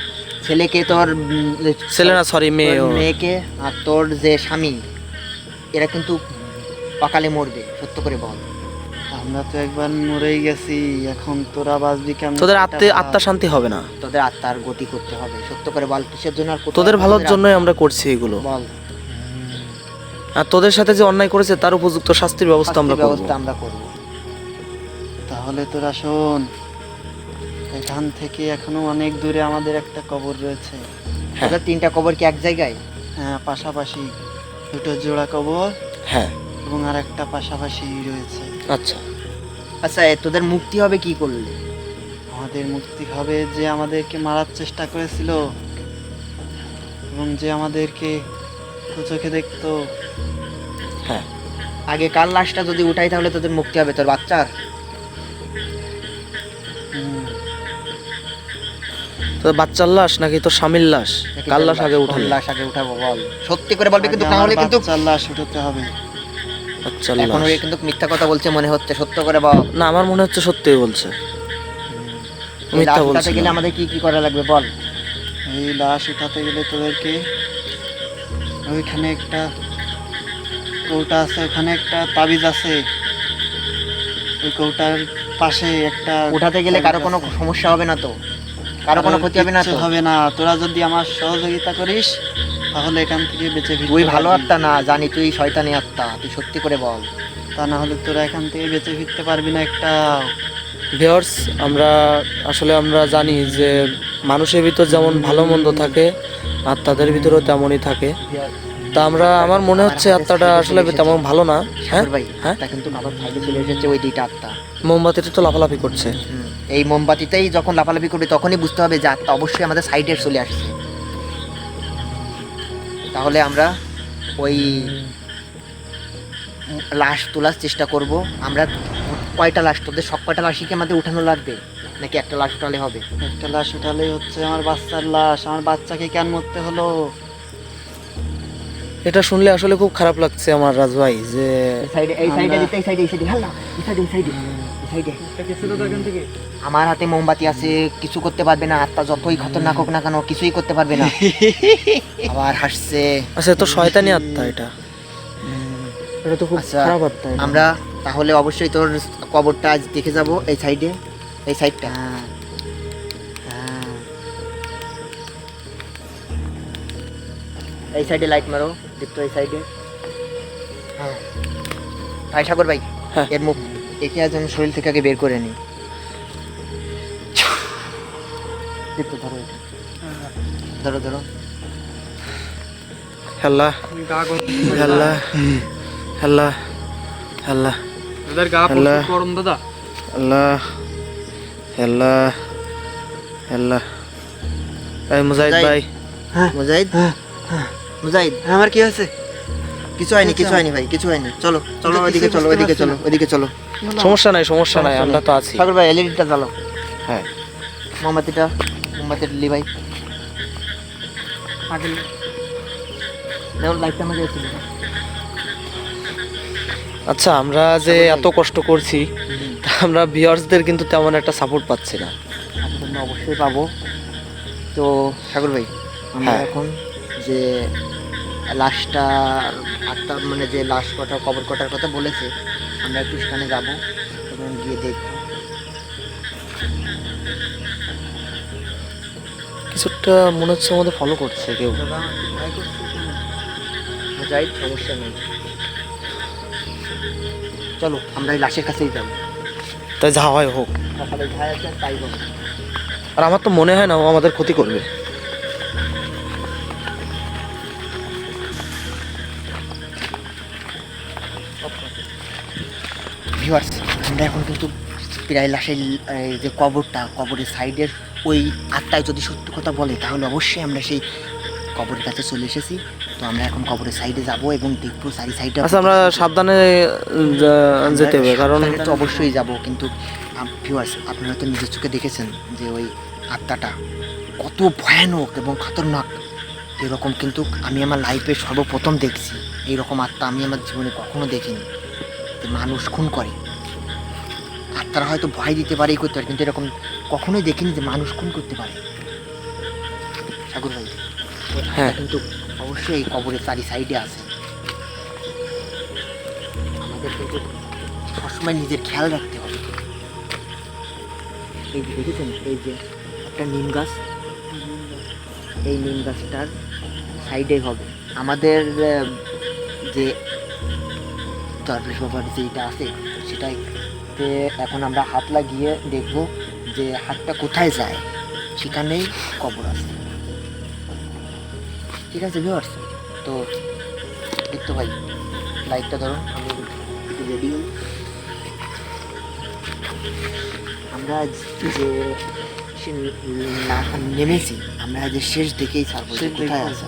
Speaker 1: ছেলেকে, তোর
Speaker 2: ছেলে না, সরি মেয়ে।
Speaker 1: তোর
Speaker 2: ও।
Speaker 1: মেয়েকে আর তোর যে স্বামী, এরা কিন্তু অকালে মরবে। সত্য করে বল।
Speaker 4: আমরা তো একবার মরেই গেছি, এখন তোরা বাঁচবি কেমন?
Speaker 2: তোদের
Speaker 4: সেটা
Speaker 2: আত্মা
Speaker 4: ভাব।
Speaker 2: শান্তি হবে না।
Speaker 1: তোদের আত্মার গতি করতে হবে। সত্য করে বল, কিসের জন্য আর কোথায়?
Speaker 2: তোদের ভালোর জন্যই আমরা করছি এগুলো।
Speaker 1: বল,
Speaker 2: আর তোদের সাথে যে অন্যায় করেছে তার উপযুক্ত শাস্তির ব্যবস্থা আমরা
Speaker 1: শাস্তির
Speaker 2: করব।
Speaker 1: ব্যবস্থা আমরা করবো।
Speaker 4: তাহলে তোরা শোন, এখান থেকে এখনো অনেক দূরে আমাদের একটা কবর রয়েছে।
Speaker 1: তোদের তিনটা কবর কি এক জায়গায়?
Speaker 4: হ্যাঁ, পাশাপাশি দুটো জোড়া কবর
Speaker 2: হ্যাঁ,
Speaker 4: এবং আর একটা পাশাপাশি রয়েছে।
Speaker 2: আচ্ছা।
Speaker 1: আচ্ছা, তোদের মুক্তি হবে কি করলে?
Speaker 4: আমাদের মুক্তি হবে যে আমাদেরকে মারার চেষ্টা করেছিল এবং যে আমাদেরকে দু চোখে দেখতো।
Speaker 2: হ্যাঁ,
Speaker 1: আগে কার লাশটা যদি উঠাই তাহলে তোদের মুক্তি হবে, তোর বাচ্চার?
Speaker 4: হুম,
Speaker 2: তোর বাচ্চার লাশ নাকি তোর স্বামীর লাশ?
Speaker 1: নাকি
Speaker 2: কার
Speaker 1: তোর
Speaker 2: লাশ আগে
Speaker 1: কোন
Speaker 2: উঠালি?
Speaker 1: লাশ আগে উঠাবো বল, সত্যি করে বলবি কিন্তু,
Speaker 4: আগে
Speaker 1: না
Speaker 4: আমার
Speaker 1: হলে কিন্তু
Speaker 4: বাচ্চার লাশ উঠাতে হবে।
Speaker 2: বাচ্চার
Speaker 1: এখন
Speaker 2: লাশ?
Speaker 1: ওই কিন্তু মিথ্যা কথা বলছে মনে হচ্ছে। সত্য করে বল।
Speaker 2: না, আমার মনে হচ্ছে সত্যিই বলছে।
Speaker 1: এই
Speaker 2: মিথ্যা
Speaker 1: লাশ
Speaker 2: বলছে
Speaker 1: উঠাতে গেলে
Speaker 2: না।
Speaker 1: আমাদের কি কি করা লাগবে বল?
Speaker 4: এই লাশ উঠাতে গেলে তোদেরকে ওইখানে একটা কৌটা আছে, ওখানে একটা তাবিজ আছে, ওই কৌটার পাশে একটা
Speaker 1: উঠাতে গেলে কারো কোনো সমস্যা হবে না তো? কারো কোনো ক্ষতি হবে না তো?
Speaker 4: কিচ্ছু হবে না। তোরা যদি আমার সহযোগিতা করিস তাহলে এখান থেকে বেঁচে ফিরতে
Speaker 1: তুই ভালো
Speaker 4: পারবি।
Speaker 1: আত্মা না, জানি তুই শয়তানি আত্মা। তুই সত্যি করে বল।
Speaker 4: তা না হলে তোরা এখান থেকে বেঁচে ফিরতে পারবি না একটা।
Speaker 2: ভিউয়ার্স, আমরা জানি যে মানুষের ভিতর যেমন ভালো মন্দ থাকে, আত্মাদের ভিতরেও তেমনই থাকে। তা আমরা আমার মনে হচ্ছে
Speaker 1: আমার হাতের
Speaker 2: আত্মাটা
Speaker 1: সাইডে
Speaker 2: আসলে
Speaker 1: চলে
Speaker 2: তেমন
Speaker 1: এসেছে।
Speaker 2: ভালো না। হ্যাঁ
Speaker 1: সাগর ভাই
Speaker 2: হ্যাঁ
Speaker 1: আত্মা কিন্তু বাবার সাইডে চলে এসেছে, ওই দুইটা আত্মা।
Speaker 2: মোমবাতিটা তো লাফালাফি করছে।
Speaker 1: এই মোমবাতিতেই যখন লাফালাফি করবে তখনই বুঝতে হবে যে আত্মা অবশ্যই আমাদের সাইডে চলে আসছে। তাহলে আমরা ওই লাশ তোলার চেষ্টা করব। আমরা কয়টা লাশ, তোদের সব কয়টা লাশই কি আমাদের উঠানো লাগবে নাকি একটা লাশ উঠালে হবে?
Speaker 4: একটা লাশ উঠালেই হচ্ছে, আমার বাচ্চার লাশ, আমার বাচ্চাকে কেন মরতে হলো?
Speaker 2: এটা শুনলে আসলে খুব খারাপ লাগছে আমার রাজ ভাই, যে
Speaker 1: এই সাইডে এই সাইডে
Speaker 4: আমরা-
Speaker 1: এই সাইডে এই সাইডে হাল্লা এই সাইডে এই সাইডে এই সাইডে।
Speaker 3: একটা গেছিল তো এখান থেকে।
Speaker 1: আমার হাতে মোমবাতি আছে, কিছু করতে পারবে না। আত্মা যতই খতরনাক হোক না কেন কিছুই করতে পারবে না। আবার হাসছে।
Speaker 2: আচ্ছা তো শয়তানি আত্মা এটা।
Speaker 3: এটা তো খুব
Speaker 1: আচ্ছা,
Speaker 3: খারাপ আত্মা এটা।
Speaker 1: আমরা তাহলে অবশ্যই তোর কবরটা আজ দেখে যাব এই সাইডে, এই সাইডটা।
Speaker 4: হ্যাঁ হ্যাঁ
Speaker 1: এই সাইডে লাইট মারো, দেখতো এই সাইডে। হ্যাঁ ভাই সাগর ভাই,
Speaker 2: হ্যাঁ।
Speaker 1: এর মুখ একে আজ আমি শরীর থেকে আগে বের করে নিই। দেখতো ধরো এটা, ধরো ধরো।
Speaker 2: হেল্লা
Speaker 3: তুমি গা গরম
Speaker 2: হেল্লা হেল্লা হেল্লা
Speaker 3: এদের গা
Speaker 2: আল্লাহ।
Speaker 3: প্রচুর গরম দাদা।
Speaker 2: হেল্লা হেল্লা হেল্লা। এই মুজাহিদ
Speaker 1: মুজাহিদ।
Speaker 2: ভাই,
Speaker 1: মুজাহিদ, মুজাহিদ,
Speaker 4: আমার কি হয়েছে?
Speaker 1: কিছু হয়নি, কিছু হয়নি ভাই, কিছু হয়নি। চলো চলো,
Speaker 4: কিন্তু
Speaker 1: ওইদিকে
Speaker 4: কিছুই
Speaker 1: চলো,
Speaker 4: বুঝতে
Speaker 1: ওইদিকে
Speaker 4: পারছি
Speaker 1: চলো,
Speaker 4: না।
Speaker 1: ওইদিকে চলো।
Speaker 2: সমস্যা নাই, আমরা তো আছি।
Speaker 1: সাগর ভাই এলইডিটা জ্বালো,
Speaker 2: হ্যাঁ
Speaker 1: মোমবাতিটা লি ভাই।
Speaker 3: আগে
Speaker 1: দেখো লাইটটা আমাকে এসে
Speaker 2: আচ্ছা, আমরা যে এত কষ্ট করছি তা আমরা ভিউয়ার্সদের কিন্তু তেমন একটা সাপোর্ট পাচ্ছি না।
Speaker 1: আমরা অবশ্যই পাবো। তো সাগর ভাই, আমরা
Speaker 2: হ্যাঁ।
Speaker 1: এখন যে লাশটা আত্মা মানে যে লাশ কটা কবর কটার কথা বলেছে, আমরা একটু সেখানে যাব এবং গিয়ে দেখব।
Speaker 2: কিছুটা মনে হচ্ছে আমাদের ফলো করছে কেউ।
Speaker 1: যাই, সমস্যা নেই। চলো আমরা এই লাশের কাছেই যাবো।
Speaker 2: তাই যা হয় হোক।
Speaker 1: সকালে যাই আছে তাই হোক।
Speaker 2: আর আমার তো মনে হয় না ও আমাদের ক্ষতি করবে।
Speaker 1: ভিউয়ার্স, আমরা এখন কিন্তু প্রায় লাশের এই যে কবরটা, কবরের সাইডের ওই আত্মায় যদি সত্য কথা বলে তাহলে অবশ্যই আমরা সেই কবরের কাছে চলে এসেছি। তো আমরা এখন কবরের সাইডে যাব এবং দেখবো চারি সাইডে।
Speaker 2: আচ্ছা, আমরা সাবধানে যেতে হবে, কারণ
Speaker 1: তো অবশ্যই যাব, কিন্তু ভিউয়ার্স আপনারা তো নিজের চোখে দেখেছেন যে ওই আত্মাটা কত ভয়ানক এবং খতরনাক। এরকম কিন্তু আমি আমার লাইফে সর্বপ্রথম দেখছি। এইরকম আত্মা আমি আমার জীবনে কখনো দেখিনি। যে মানুষ খুন করে, আত্মারা হয়তো ভয় দিতে পারে, এই করতে পারে, কিন্তু এরকম কখনোই দেখিনি যে মানুষ খুন করতে পারে। সাগর ভাই, ওই আত্মা
Speaker 2: হ্যাঁ।
Speaker 1: কিন্তু অবশ্যই এই কবরের চারি সাইডে আছে। আমাদের কিন্তু সবসময় নিজের খেয়াল রাখতে হবে। এই যে দেখেছেন, এই যে একটা নিম গাছ, এই নিম গাছটার সাইডে হবে আমাদের যে দরবেশ বাবার যেটা আছে সেটাইতে এখন আমরা হাত লাগিয়ে দেখব যে হাতটা কোথায় যায়, সেখানেই কবর আছে। ঠিক আছে ভিউয়ার্স, তো দেখতো ভাই লাইটটা ধরো, আমি একটু রেডি হই। আমরা যে নেমেছি, আমরা যে শেষ দেখেই ছাড়বো যে কোথায় আছে।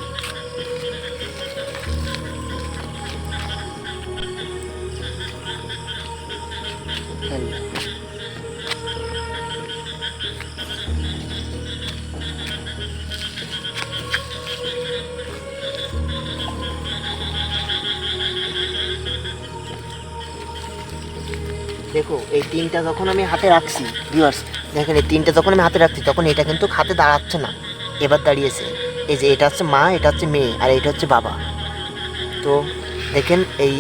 Speaker 1: দেখো এই তিনটা যখন আমি হাতে রাখছি, ভিউয়ার্স দেখেন এই তিনটা যখন আমি হাতে রাখছি তখন এটা কিন্তু হাতে দাঁড়াচ্ছে না, এবার দাঁড়িয়েছে। এই যে এটা হচ্ছে মা, এটা হচ্ছে মেয়ে, আর এটা হচ্ছে বাবা। তো দেখেন এই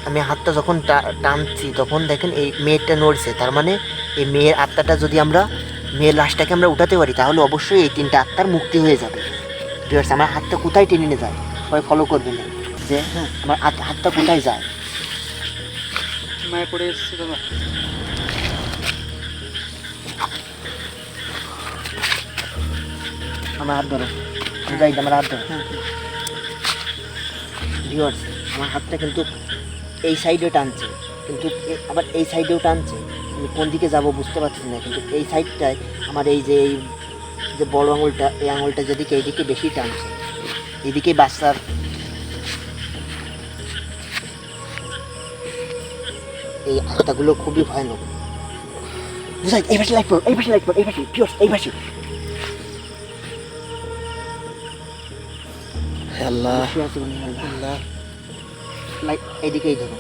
Speaker 1: আমি হাতটা যখন টানছি তখন দেখেন এই মেয়েটা নড়ছে, তার মানে এই মেয়ের আত্মাটা যদি আমরা মেয়ের লাশটাকে আমরা উঠাতে পারি তাহলে অবশ্যই এই তিনটা আত্মার মুক্তি হয়ে যাবে। ভিউয়ার্স, আমার হাতটা কোথায় টেনে নিয়ে যায় সবাই ফলো করবেন যে আমার হাতটা কোথায় যায়।
Speaker 3: মায়ে পড়ে এসেছে দাদা।
Speaker 1: আমার হাত ধরো, যাই আমার হাত ধরো। ভিউয়ার্স আমার হাতটা কিন্তু এই সাইডে টানছে, কিন্তু আবার এই সাইডেও টানছে। আমি কোন দিকে যাব বুঝতে পারছি না, কিন্তু এই সাইডটায় আমার এই যে বড় আঙুলটা, এই আঙুলটা যেদিকে এইদিকে বেশি টানছে, এইদিকেই বাচ্চার এই আত্মাগুলো খুবই ভয়ানক। বুঝাই এই পাশে লাইট পড়ো, এই পাশে লাইট পড়ো, এই পাশে ভিউয়ার্স, এই পাশে
Speaker 2: হে আল্লাহ,
Speaker 1: বসে আছে উনি, আল্লাহ লাইট এইদিকেই ধরো।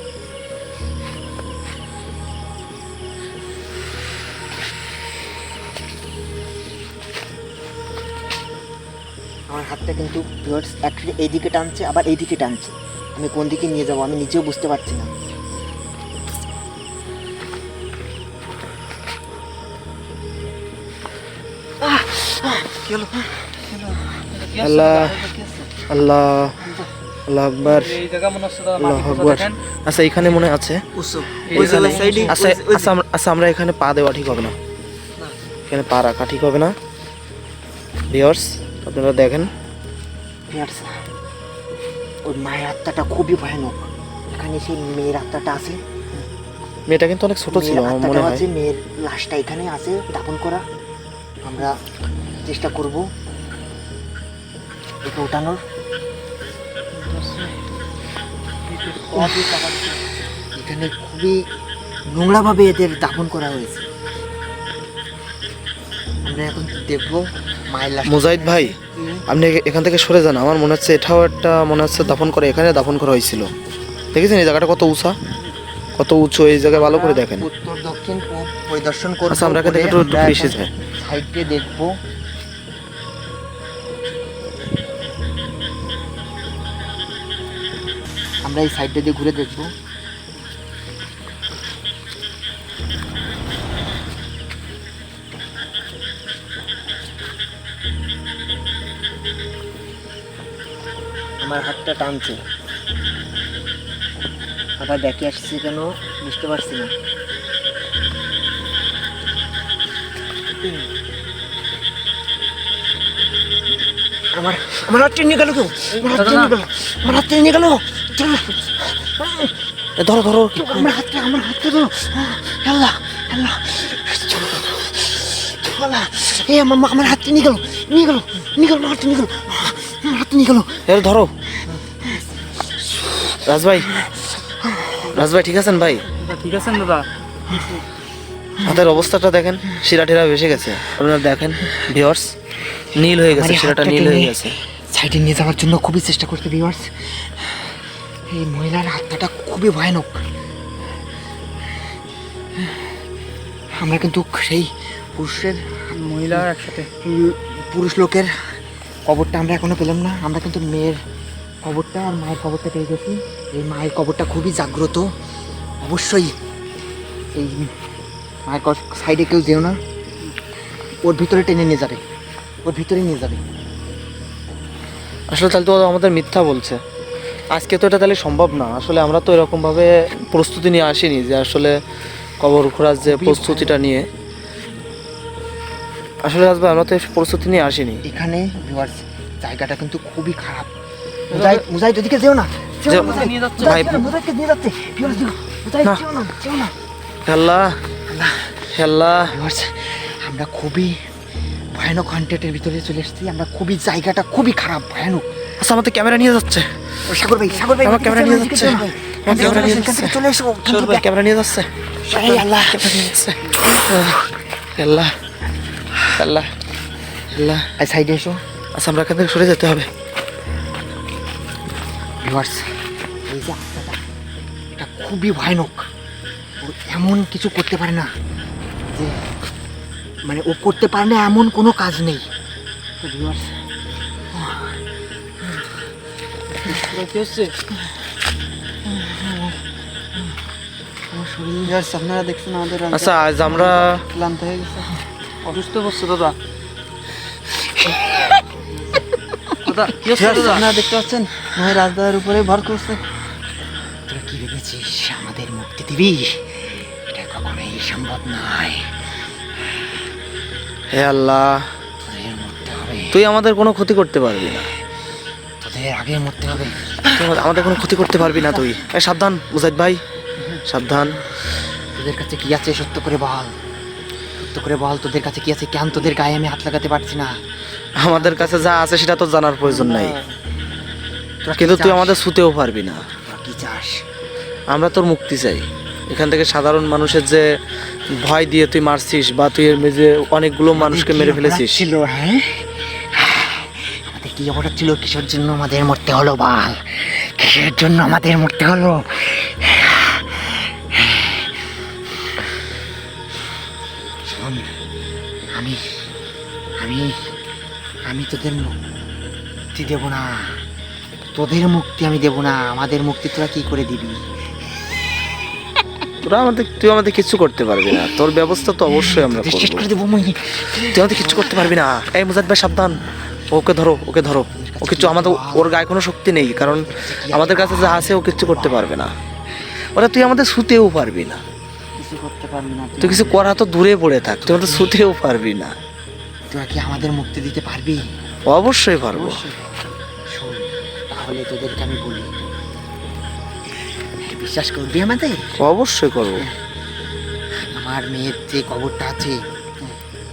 Speaker 1: আমার হাতটা কিন্তু ভিউয়ার্স অ্যাকচুয়ালি এইদিকে টানছে আবার এইদিকে টানছে, আমি কোন দিকে নিয়ে যাবো আমি নিজেও বুঝতে পারছি না।
Speaker 2: আল্লাহ আল্লাহ আল্লাহ আকবার,
Speaker 3: এই জায়গা মনে হচ্ছে দাদা
Speaker 2: আল্লাহ
Speaker 3: মাটি
Speaker 2: আকবার।
Speaker 3: দেখেন।
Speaker 2: আচ্ছা এখানে মনে আছে,
Speaker 3: ওই জায়গায়
Speaker 1: সাইডে
Speaker 2: আচ্ছা আচ্ছা আচ্ছা আমরা এখানে পা দেওয়া ঠিক হবে না, এখানে পা রাখা ঠিক হবে না। ভিউয়ার্স আপনারা দেখেন,
Speaker 1: ভিউয়ার্স ওই মায়ের আত্মাটা খুবই ভয়ানক। এখানে সেই মেয়ের আত্মাটা আছে,
Speaker 2: মেয়েটা কিন্তু অনেক ছোট ছিল
Speaker 1: মেয়ের
Speaker 2: আমার মনে
Speaker 1: আত্মাটাও
Speaker 2: হয়।
Speaker 1: আছে, মেয়ের লাশটা এখানে আছে দাফন করা। আমরা চেষ্টা করব এটা ওঠানোর। এখানে খুবই নোংরাভাবে এদের দাফন করা হয়েছে। আমরা এখন দেখবো মায়ের লাশ।
Speaker 2: মুজাহিদ ভাই আপনি এখান থেকে সরে যান, আমার মনে হচ্ছে এটাও একটা মনে হচ্ছে দাফন করে, এখানে দাফন করা হয়েছিল। দেখেছেন এই জায়গাটা কত উঁচা, কত উঁচু, এই জায়গায় ভালো করে দেখেন।
Speaker 1: উত্তর দক্ষিণ পূব পরিদর্শন করব।
Speaker 2: আচ্ছা আমরা এখান থেকে একটু বেশি যাই।
Speaker 1: সাইডে দেখবো। আমরা এই সাইডটা দিয়ে ঘুরে দেখবো। আমার হাতটা টানছে, আবার দেখে আসছে কেন বুঝতে পারছি না। আমার আমার হাত টেনে গেল কেউ, আমার হাত টেনে গেল, আমার হাত টেনে গেল।
Speaker 2: ধরো ধরো,
Speaker 1: আমার হাতটা ধরো। আল্লাহ আল্লাহ আল্লাহ, এই আমার হাত নিয়ে গেল, আমার হাত নিয়ে গেল, আমার হাত নিয়ে গেল।
Speaker 2: এর ধরো। রাজভাই, রাজভাই ঠিক আছেন ভাই?
Speaker 3: দাদা, ঠিক আছেন দাদা?
Speaker 2: হাতের অবস্থাটা দেখেন, শিরা টিরা ভেসে গেছে। আপনারা দেখেন ভিউয়ার্স, নীল হয়ে গেছে, শিরাটা নীল হয়ে গেছে।
Speaker 1: সাইডে নিয়ে যাওয়ার জন্য খুবই চেষ্টা করতে ভিউয়ার্স। এই মহিলার আত্মাটা খুবই ভয়ানক। আমরা কিন্তু সেই পুরুষের
Speaker 3: মহিলা একসাথে।
Speaker 1: পুরুষ লোকের কবরটা আমরা এখনো পেলাম না। আমরা কিন্তু মেয়ের কবরটা আর মায়ের কবরটা পেয়ে গেছি। এই মায়ের কবরটা খুবই জাগ্রত। অবশ্যই এই মায়ের সাইডে কেউ যেও না, ওর ভিতরে টেনে নিয়ে যাবে, ওর ভিতরে নিয়ে যাবে।
Speaker 2: আসলে তাহলে তো আমাদের মিথ্যা বলছে। আজকে তো এটা তাহলে সম্ভব না। আসলে আমরা তো এরকমভাবে প্রস্তুতি নিয়ে আসিনি যে আসলে কবর খোঁড়ার যে প্রস্তুতিটা নিয়ে, আসলে আসবে আমরা তো এই প্রস্তুতি নিয়ে আসিনি।
Speaker 1: এখানে ভিউয়ার্স জায়গাটা কিন্তু খুবই খারাপ। মুজাহিদ ওদিকে যেও না,
Speaker 3: নিয়ে যাচ্ছে
Speaker 2: ভাই।
Speaker 1: মুজাহিদকে নিয়ে যাচ্ছে ভিউয়ার্স, মুজাহিদ
Speaker 2: না।
Speaker 1: যেও না।
Speaker 2: আল্লাহ আল্লাহ,
Speaker 1: ভিউয়ার্স আমরা খুবই ভয়ানক কন্টেন্টের ভিতরে চলে এসেছি। আমরা খুবই, জায়গাটা খুবই খারাপ, ভয়ানক।
Speaker 2: আচ্ছা আমাদের ক্যামেরা নিয়ে যাচ্ছে,
Speaker 1: সাগর ভাই
Speaker 2: আমার ক্যামেরা নিয়ে যাচ্ছে, আমার ক্যামেরা নিয়ে যাচ্ছে,
Speaker 1: চলে এসো।
Speaker 2: ক্যামেরা নিয়ে যাচ্ছে,
Speaker 1: এই আল্লাহ,
Speaker 2: ক্যামেরা নিয়ে যাচ্ছে। আল্লাহ আল্লাহ আল্লাহ,
Speaker 1: এই সাইডে এসো।
Speaker 2: আচ্ছা আমরা এখান থেকে সরে যেতে হবে।
Speaker 1: ভিউয়ার্স এই যে আত্মাটা, এটা খুবই ভয়ানক। ও এমন কিছু করতে পারে না, যে মানে ও করতে পারে না এমন কোনো কাজ নেই। তো ভিউয়ার্স
Speaker 3: কি হচ্ছে?
Speaker 1: আমার শরীর
Speaker 4: ভিউয়ার্স আপনারা দেখছেন আমাদের
Speaker 2: আচ্ছা আজ আমরা
Speaker 4: ক্লান্ত হয়ে গেছে।
Speaker 3: অসুস্থ করছে দাদা। দাদা কি হচ্ছে
Speaker 4: ভিউয়ার্স
Speaker 3: দাদা?
Speaker 4: আপনারা দেখতে পাচ্ছেন ভাই রাজদার উপরে ভর করছে।
Speaker 1: তুই কি ভেবেছিস আমাদের মুক্তি দিবি? এটা কখনোই সম্ভব নয়।
Speaker 2: হে আল্লাহ,
Speaker 1: তোদের মরতে হবে,
Speaker 2: তুই আমাদের কোনো ক্ষতি করতে পারবি না।
Speaker 1: তোদের আগে মরতে হবে।
Speaker 2: আমাদের কোনো ক্ষতি করতে পারবি না তুই। এই সাবধান মুজাহিদ ভাই, সাবধান।
Speaker 1: তোদের কাছে কি আছে সত্য করে বল, সত্য করে বল তোদের কাছে কি আছে? কেন তোদের গায়ে আমি হাত লাগাতে পারছি না?
Speaker 2: আমাদের কাছে যা আছে সেটা তো জানার প্রয়োজন নাই,
Speaker 1: তোরা কি
Speaker 2: কিন্তু তুই
Speaker 1: চাস?
Speaker 2: আমাদের ছুতেও পারবি না।
Speaker 1: তোরা কি চাস?
Speaker 2: আমরা তোর মুক্তি চাই। এখান থেকে সাধারণ মানুষের যে ভয় দিয়ে তুই মারছিস, বা তুই এর যে অনেকগুলো মানুষকে মেরে ফেলেছিস,
Speaker 1: ছিল হ্যাঁ, আমাদের কি অপরাধ ছিল? কিসের জন্য আমাদের মরতে হলো বল? কিসের জন্য আমাদের মরতে হলো? শোন, আমি আমি আমি তোদের মুক্তি দেব না, তোদের মুক্তি আমি দেব না। আমাদের মুক্তি তোরা কি করে দিবি?
Speaker 2: তুই আমাদের কিচ্ছু করতে পারবি না। তোর ব্যবস্থা তো অবশ্যই আমরা
Speaker 1: তোদের শেষ
Speaker 2: করবো।
Speaker 1: করে দেবো আমি।
Speaker 2: তুই আমাদের কিচ্ছু করতে পারবি না। এই মুজাহিদ ভাই সাবধান, ওকে ধরো, ওকে ধরো। ও কিছু আমাদের, ওর গায়ে কোনো শক্তি নেই, কারণ আমাদের কাছে যা আছে ও কিচ্ছু করতে পারবে না। ওরা তুই আমাদের ছুতেও পারবি না।
Speaker 1: কিছু করতে পারবি না
Speaker 2: তুই কিছু করা তো দূরে পড়ে থাক, তুই আমাদের ছুতেও পারবি না।
Speaker 1: তোরা কি আমাদের মুক্তি দিতে পারবি?
Speaker 2: অবশ্যই পারবো।
Speaker 1: শোন, তাহলে তোদেরকে আমি বলি, বিশ্বাস করবি আমাদের?
Speaker 2: অবশ্যই করবো।
Speaker 1: আমার মেয়ের যে কবরটা আছে,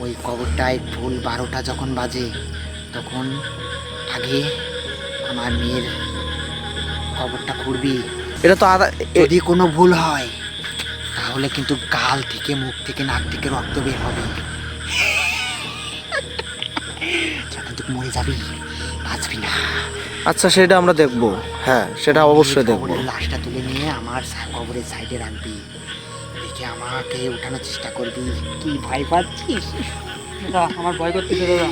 Speaker 1: ওই কবরটায় ভুল 12টা যখন বাজে, তখন আগে আমার মেয়ের কবরটা খুঁড়বি।
Speaker 2: এটা তো
Speaker 1: যদি কোনো ভুল হয় তাহলে কিন্তু গাল থেকে, মুখ থেকে, নাক থেকে রক্ত বের হবে। যখন তুই মরে যাবি, বাঁচবি না।
Speaker 2: আচ্ছা, সেটা আমরা দেখবো। হ্যাঁ, সেটা অবশ্যই দেখবো।
Speaker 1: কবরের লাশটা তুলে নিয়ে আমার কবরের সাইডে রাখবি, দেখে আমাকে উঠানোর চেষ্টা করবি। কি ভয় পাচ্ছিস?
Speaker 3: দাদা আমার ভয় করতেছে দাদা।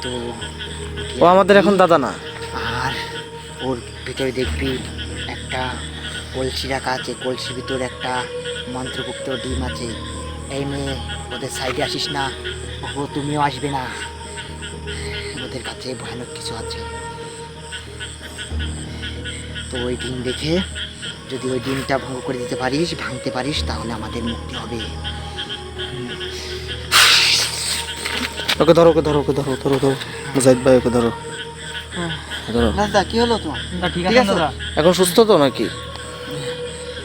Speaker 1: তো
Speaker 2: ও আমাদের এখন দাদা না।
Speaker 1: আর ওর ভিতরে দেখবি একটা কলসি রাখা আছে, কলসির ভিতরে একটা মন্ত্রপুক্ত ডিম আছে। এই মেয়ে, ওদের সাইডে আসিস না, ও তুমিও আসবে না, ওদের কাছে ভয়ানক কিছু আছে। তো ওই ডিম দেখে যদি ওই ডিমটা ভঙ্গ করে দিতে পারিস, ভাঙতে পারিস, তাহলে আমাদের মুক্তি হবে।
Speaker 2: ওকে ধরো, ওকে ধরো, ওকে ধরো, ধরো ধরো মুজাহিদ ভাই, ওকে ধরো, ধরো।
Speaker 4: দাদা কি হলো তোমার?
Speaker 3: দাদা ঠিক
Speaker 4: ঠিক
Speaker 3: আছে
Speaker 4: আছে?
Speaker 3: দাদা?
Speaker 2: এখন সুস্থ তো নাকি?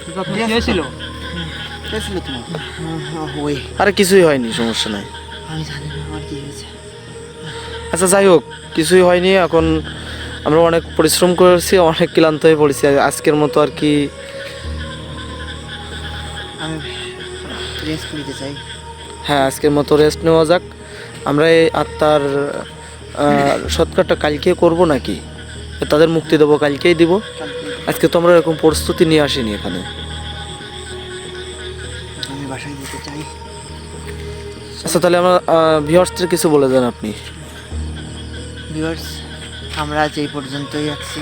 Speaker 3: দাদা তোমার কি হয়েছিল?
Speaker 4: কে ছিল তোমার?
Speaker 1: ওই
Speaker 2: আরে কিছুই হয়নি, সমস্যা নাই।
Speaker 1: আমি জানি না আমার কি হয়েছে।
Speaker 2: আচ্ছা, যাই হোক, কিছুই হয়নি। এখন আমরা অনেক পরিশ্রম করেছি, অনেক ক্লান্ত হয়ে পড়েছি। আজকের মতো আর কি
Speaker 1: আমি রেস্ট নিতে চাই।
Speaker 2: হ্যাঁ, আজকের মতো রেস্ট নেওয়া যাক। আমরা এই আত্মার সৎকারটা কালকে করব নাকি? তাদের মুক্তি দেবো কালকেই দিব। আজকে তো আমরা এরকম প্রস্তুতি নিয়ে আসিনি এখানে।
Speaker 1: আমি বাসায় যেতে চাই।
Speaker 2: আচ্ছা, তাহলে আমরা ভিউয়ার্সদের কিছু বলে দেন আপনি।
Speaker 1: ভিউয়ার্স, আমরা আজ এই পর্যন্তই আছি।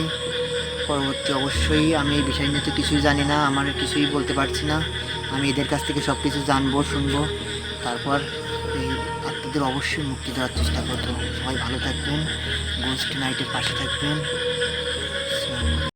Speaker 1: পরবর্তী অবশ্যই, আমি এই বিষয় নিয়ে তো কিছুই জানি না, আমার কিছুই বলতে পারছি না। আমি এদের কাছ থেকে সব কিছু জানবো, শুনবো, তারপর এই আত্মাদের অবশ্যই মুক্তি দেওয়ার চেষ্টা করবো। সবাই ভালো থাকবেন, গোস্ট নাইটের পাশে থাকবেন।